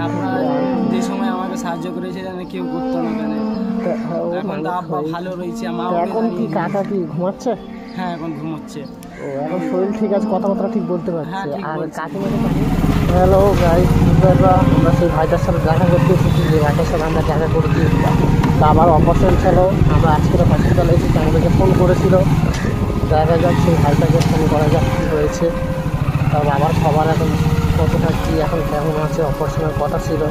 আপনারা যে সময় আমাকে সাহায্য করেছিলেন কেউ করতো না কেন। এখন তো আব্বা ভালো রয়েছে, মা এখন কি কাকা কি ঘুমাচ্ছে? হ্যাঁ এখন ঘুমোচ্ছে। ও এখন শরীর ঠিক আছে, কথাবার্তা ঠিক বলতে পারছে? আর কাকিমাকে জানি। হ্যালো গাইস, আমরা সেই ভাইটার সাথে দেখা করতে এসেছি, যে ভাইটার সাথে আমরা দেখা করেছি। তা আবার অপারেশন ছিল, আমরা আজকে হসপিটালে এসেছি, আমাদেরকে ফোন করেছিল। দেখা যাক সেই ভাইটাকে ফোন করা যাক কী হয়েছে। তবে আমার সবার এখন কতটা কী এখন কেমন আছে, অপারেশনের কথা ছিল।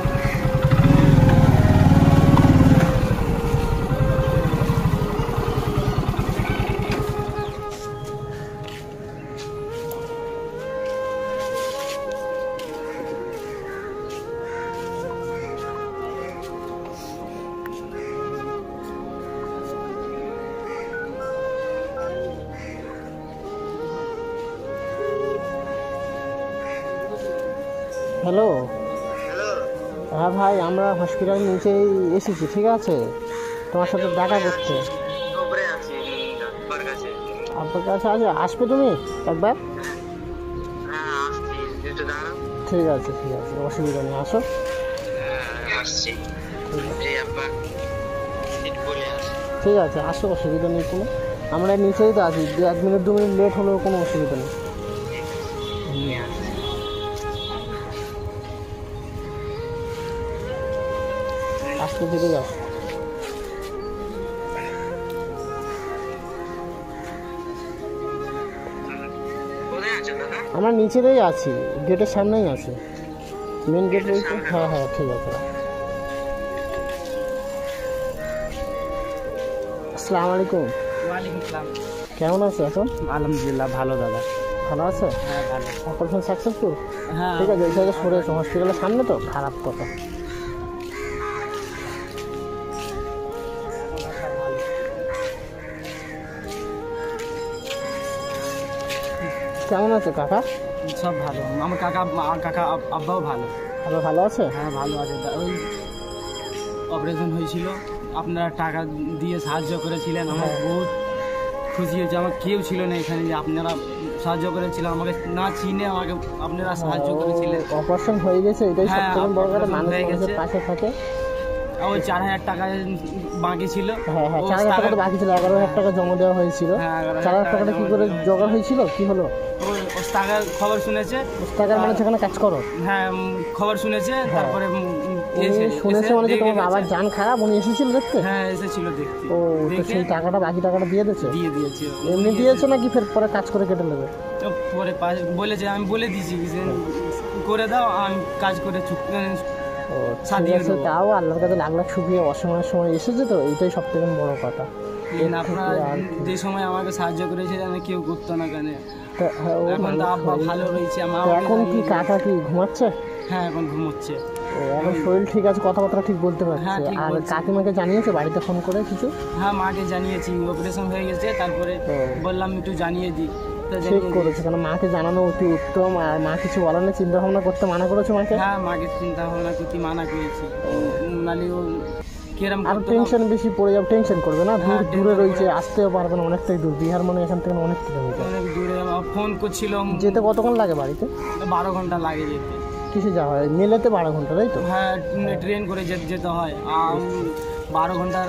হ্যালো, হ্যাঁ ভাই, আমরা হসপিটাল নিচেই এসেছি, ঠিক আছে? তোমার সাথে দেখা করতে। আপনার কাছে আছে, আসবে তুমি একবার? ঠিক আছে ঠিক আছে, অসুবিধা নেই, আসো। ঠিক আছে আসো, অসুবিধা নেই কোনো। আমরা নিচেই তো আছি, 1 মিনিট 2 মিনিট লেট হলেও কোনো অসুবিধা নেই। আজকে থেকে যাও। আমরা নিচেতেই আছি, গেটের সামনেই আছি, মেন গেট রয়েছে। হ্যাঁ হ্যাঁ ঠিক আছে। আসসালামু আলাইকুম। ওয়ালাইকুম আসসালাম। কেমন আছো এখন? আলহামদুলিল্লাহ ভালো দাদা। ভালো আছে? হ্যাঁ ভালো। Operation successful? হ্যাঁ ঠিক আছে, এই সাইডে সরে এসো, হসপিটালের সামনে তো খারাপ কথা। কেমন আছে কাকা? সব ভালো, আমার কাকা আব্বাও ভালো। ভালো আছে? হ্যাঁ ভালো আছে। ওই অপারেশন হয়েছিল, আপনারা টাকা দিয়ে সাহায্য করেছিলেন, আমার বহুত খুশি হয়েছে। আমার কেউ ছিল না এখানে, যে আপনারা সাহায্য করেছিলেন, আমাকে না চিনে আমাকে আপনারা সাহায্য করেছিলেন। অপারেশন হয়ে গেছে, এটাই সবথেকে বড় কথা, মানুষ মানুষের পাশে থাকে। ওই 4000 টাকা বাকি ছিল। হ্যাঁ হ্যাঁ, 4000 টাকা তো বাকি ছিল, 11,000 টাকা জমা দেওয়া হয়েছিল। 4000 টাকাটা কি করে জোগাড় হয়েছিল, কি হলো? ওস্তাকার খবর শুনেছে। ওস্তাকার মানে সেখানে কাজ করো? হ্যাঁ খবর শুনেছে, তারপরে শুনেছে মানে তোমার বাবার জান খারাপ, উনি এসেছিল দেখতে? হ্যাঁ এসেছিল দেখতে। ও তো সেই টাকাটা, বাকি টাকাটা দিয়ে দিয়েছে? দিয়ে দিয়েছে। এমনি দিয়েছে নাকি ফের পরে কাজ করে কেটে নেবে? পরে বলেছে, আমি বলে দিয়েছি করে দাও, আমি কাজ করে তাও আল্লাহর কাছে লাখ লাখ শুকরিয়া, অসময়ের সময় এসেছে তো, এইটাই সব থেকে বড় কথা। আপনারা যে সময় আমাকে সাহায্য করেছিলেন কেউ করতো না কেন। এখন তো আব্বা ভালো রয়েছে, মা এখন কি কাকা কি ঘুমাচ্ছে? হ্যাঁ এখন ঘুমোচ্ছে। এখন শরীর ঠিক আছে, কথাবার্তা ঠিক বলতে পারছে? আর কাকিমাকে জানিয়েছে বাড়িতে ফোন করে কিছু? হ্যাঁ মাকে জানিয়েছি, অপারেশন হয়ে গেছে, তারপরে বললাম একটু জানিয়ে দিই। ঠিক করেছে, কারণ মাকে জানানো অতি উত্তম। আর মা কিছু বলার নেই, চিন্তা ভাবনা করতে মানা করেছো মাকে? হ্যাঁ মাকে চিন্তা ভাবনা করতে মানা করেছি, নাহলে ও কিরম আর টেনশন বেশি পড়ে যাবে, টেনশন করবে না, দূরে রয়েছে, আসতেও পারবে না, অনেকটাই দূর, বিহার মানে এখান থেকে অনেক কিলোমিটার। অনেক দূরে, ফোন করছিলাম। যেতে কতক্ষণ লাগে বাড়িতে? 12 ঘন্টা লাগে যেতে। কিসে যাওয়া হয়? মেলেতে 12 ঘন্টা, তাই তো? হ্যাঁ ট্রেন করে যেতে হয়, আর 12 ঘন্টা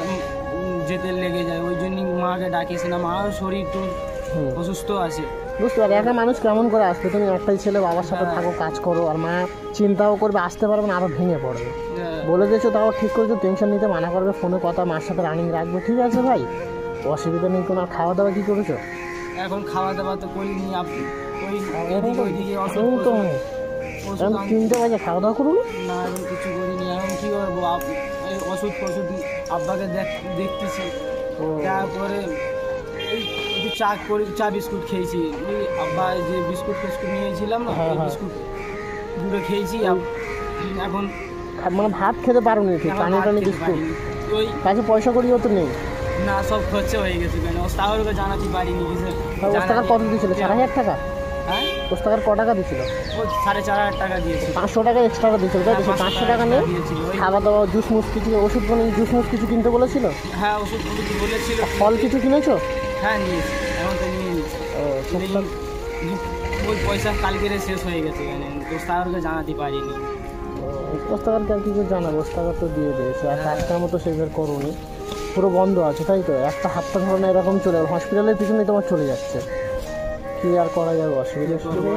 যেতে লেগে যায়। ওই জন্যই মাকে ডাকিয়েছি না, মার শরীর তো অসুস্থ আছে। বুঝতে পারি, একটা মানুষ কেমন করে আসবে? তুমি একটাই ছেলে, বাবার সাথে থাকো, কাজ করো, আর মা চিন্তাও করবে, আসতে পারবে না, আরও ভেঙে পড়বে। বলে দিয়েছো, তাও ঠিক করেছো, টেনশন নিতে মানা করবে, ফোনে কথা মার সাথে রানিং রাখবে। ঠিক আছে ভাই, অসুবিধা নেই কোনো। আর খাওয়া দাওয়া কী করেছো? এখন খাওয়া দাওয়া তো করিনি, এখন 3টে বাজে, খাওয়া দাওয়া করুন না, এখন কিছু করিনি। এখন কী করবো, ওষুধ আব্বাকে দেখতেছি, তারপরে একটু চা বিস্কুট খেয়েছি। ওই আব্বা যে বিস্কুট নিয়েছিলাম না, ওই বিস্কুট দুটো খেয়েছি। এখন মানে ভাত খেতে পারো নি, ঠিক টানি বিস্কুট? ওই কাছে পয়সা করিও তো নেই না, সব খরচা হয়ে গেছে। কেন ওস্তাকারকে জানাতে পারিনি। ওস্তাকার কত দিয়েছিল? 4000 টাকা? হ্যাঁ ওস্তাকার ক টাকা দিয়েছিল? ও 4,500 টাকা দিয়েছিল। 500 টাকা এক্সট্রা দিয়েছিল, তাই তো? 500 টাকা নিয়ে খাওয়া দাওয়া, জুস মুস কিছু, ওষুধ জুস মুস কিছু কিনতে বলেছিল? হ্যাঁ ওষুধ বলেছিল। ফল কিছু কিনেছো? হ্যাঁ নিয়েছি, এখন তো নিয়ে নিচ্ছি। ওই পয়সা কালকেরে শেষ হয়ে গেছে, ওস্তাকারকে জানাতে পারিনি। বস্তাঘাটকে আর কি করে জানা, বস্তাঘাট তো দিয়ে দিয়েছে, আর কাজটার মতো সেভাবে করুনি, পুরো বন্ধ আছে তাই তো, একটা হাতটা ধরনের এরকম চলে গেল, হসপিটালের পিছনেই তোমার চলে যাচ্ছে, কি আর করা যাবে, অসুবিধা।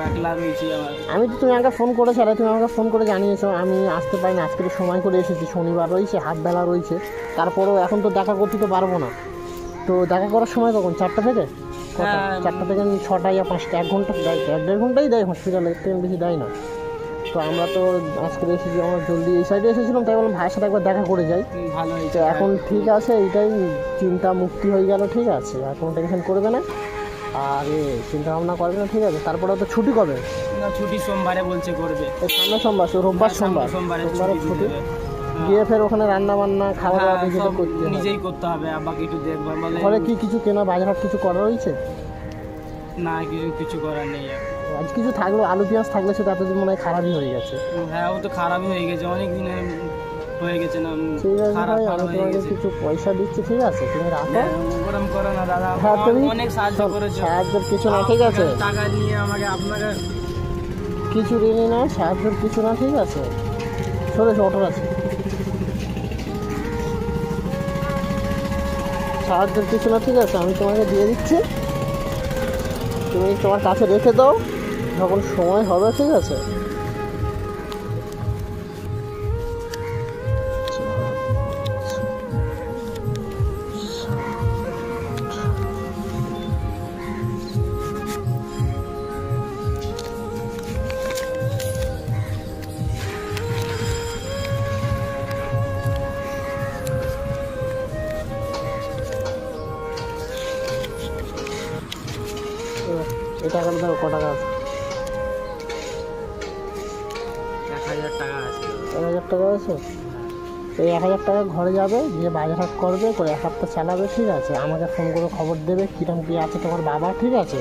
একলা রয়েছি আমার। আমি তো, তুমি আমাকে ফোন করেছো, আর তুমি আমাকে ফোন করে জানিয়েছো, আমি আসতে পারিনি, আজকে তো সময় করে এসেছি, শনিবার রয়েছে, হাফ বেলা রয়েছে, তারপরেও এখন তো দেখা করতে তো পারবো না। তো দেখা করার সময় কখন, 4টা থেকে? 4টা থেকে 6টা ইয়া 5টা, 1 ঘন্টা দেয়, 1.5 ঘন্টাই দেয় হসপিটালে, এর থেকে বেশি দেয় না। তো আমরা তো আজকে এসেছি, আমরা জলদি এই সাইডে এসেছিলাম, তাই বললাম ভাইয়ের সাথে একবার দেখা করে যাই। ভালো তো হয়েছে এখন ঠিক আছে, এইটাই চিন্তা মুক্তি হয়ে গেল, ঠিক আছে, আর কোনো টেনশন করবে না, আর চিন্তা ভাবনা করবে না, ঠিক আছে। তারপরে তো ছুটি কবে? না, ছুটি সোমবারে বলছে করবে। এই সামনে সোমবার, রোববার সোমবার, সোমবারে ছুটি গিয়ে ফের ওখানে রান্না বান্না খাওয়া দাওয়া নিজেদের করতে হবে, নিজেই করতে হবে, আব্বাকে একটু দেখবার বলে। ঘরে কি কিছু কেনা বাজার হাট কিছু করা রয়েছে? না, কিছু করার নেই এখন। আজ কিছু থাকলো, আলু পেঁয়াজ থাকলে সেটা এতদিন মনে হয় খারাপই হয়ে গেছে। হ্যাঁ, ও তো খারাপই হয়ে গেছে, অনেক দিন হয়ে গেছে না, ঠিক আছে খারাপ ভাই, ভালো আমি হয়ে তোমাকে গেছে। কিছু পয়সা দিচ্ছি, ঠিক আছে, তুমি রাখো। ওরম করো না দাদা, হ্যাঁ, তুমি অনেক সাহায্য করেছো। সাহায্যের কিছু না, ঠিক আছে, টাকা নিয়ে আমাকে আপনাকে কিছু ঋণই না, সাহায্যের কিছু না, ঠিক আছে। চলে এসো, অটো আছে, সাহায্যের কিছু না, ঠিক আছে, আমি তোমাকে দিয়ে দিচ্ছি, তুমি তোমার কাছে রেখে দাও, যখন সময় হবে, ঠিক আছে। এই টাকাটা দাও, ক টাকা আছে? 1000 টাকা আছে। 1000 টাকা আছে। এই 1000 টাকা ঘরে যাবে, গিয়ে বাজার হাট করবে, করে 1 সপ্তাহ চালাবে, ঠিক আছে, আমাকে ফোন করে খবর দেবে কীরকম কী আছে তোমার বাবা, ঠিক আছে।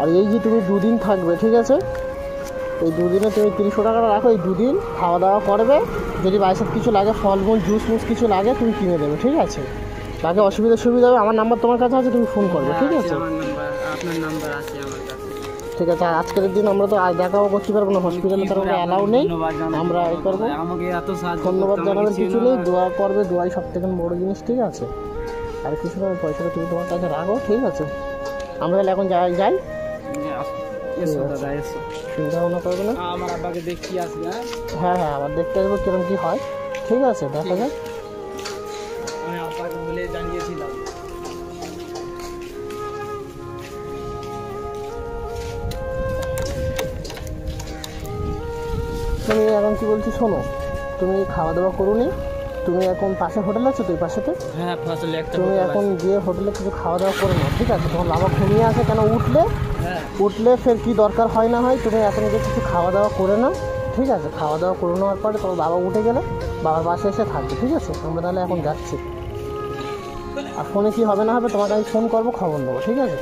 আর এই যে তুমি 2 দিন থাকবে, ঠিক আছে, এই 2 দিনে তুমি 300 টাকাটা রাখো, এই 2 দিন খাওয়া দাওয়া করবে, যদি বাইসাপ কিছু লাগে, ফলমূল জুস মুস কিছু লাগে তুমি কিনে দেবে, ঠিক আছে। বাকি সুবিধা হবে, আমার নাম্বার তোমার কাছে আছে, তুমি ফোন করবে, ঠিক আছে। আমার নাম্বার, আপনার নাম্বার আছে আমার কাছে। ঠিক আছে, আর আজকের দিন আমরা তো আর দেখাও করতে পারবো না, হসপিটালে তার কোনো অ্যালাউ নেই, আমরা এই করবো। আমাকে এত সাহায্য ধন্যবাদ করতে জানাবেন আমাকে কিছু ছিল নেই, না। দোয়া করবে, দোয়াই সব থেকে বড় জিনিস, ঠিক আছে। আর কিছু না, পয়সাটা তুমি তোমার কাছে রাখো, ঠিক আছে। আমরা তাহলে এখন যাই, এসো দাদা, এসো। চিন্তা ভাবনা করবে না। আমার আব্বাকে দেখতে আসবে। হ্যাঁ হ্যাঁ, আবার দেখতে আসবো কিরকম কী হয়, ঠিক আছে, দেখা যাক। আমি আব্বাকে বলে জানিয়েছিলাম। তুমি এখন কি বলছি শোনো, তুমি খাওয়া দাওয়া করুনি, তুমি এখন পাশে হোটেল আছে তো, এই পাশেতে হ্যাঁ, ফসলে একটা তুমি এখন গিয়ে হোটেলে কিছু খাওয়া দাওয়া করে নাও, ঠিক আছে। তোমার বাবা ঘুমিয়ে আছে, কেন উঠলে ফের কি দরকার হয় না হয়, তুমি এখন গিয়ে কিছু খাওয়া দাওয়া করে নাও, ঠিক আছে। খাওয়া দাওয়া করে নেওয়ার পরে তোমার বাবা উঠে গেলে বাবার পাশে এসে থাকবে, ঠিক আছে। আমরা তাহলে এখন যাচ্ছি, আর ফোনে কি হবে না হবে তোমাকে আমি ফোন করবো, খবর নেবো, ঠিক আছে।